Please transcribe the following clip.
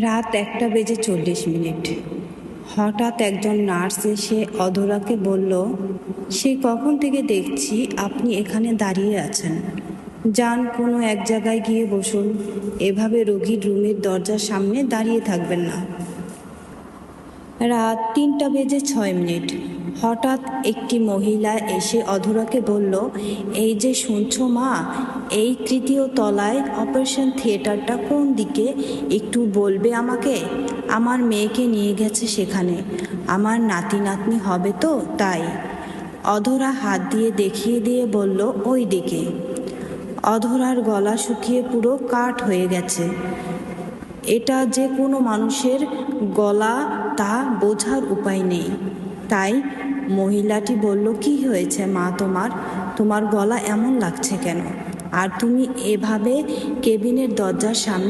রাত 1:40। হঠাৎ একজন নার্স এসে অধরাকে বলল, সে কখন থেকে দেখছি আপনি এখানে দাঁড়িয়ে আছেন। যান, কোনো এক জায়গায় গিয়ে বসুন। এভাবে রোগীর রুমের দরজার সামনে দাঁড়িয়ে থাকবেন না। রাত 3:06। হঠাৎ একটি মহিলা এসে অধরাকে বলল, এই যে শুনছো মা, এই 3য় তলায় অপারেশন থিয়েটারটা কোন দিকে, একটু বলবে আমাকে? আমার মেয়েকে নিয়ে গেছে সেখানে, আমার নাতি নাতনি হবে তো তাই। অধরা হাত দিয়ে দেখিয়ে দিয়ে বলল, ওই দিকে। অধরার গলা শুকিয়ে পুরো কাঠ হয়ে গেছে। এটা যে কোনো মানুষের গলা তা বোঝার উপায় নেই। তাই মহিলাটি বলল, কি হয়েছে মা তোমার গলা এমন লাগছে কেন? আর তুমি এভাবে কেবিনের দরজার সামনে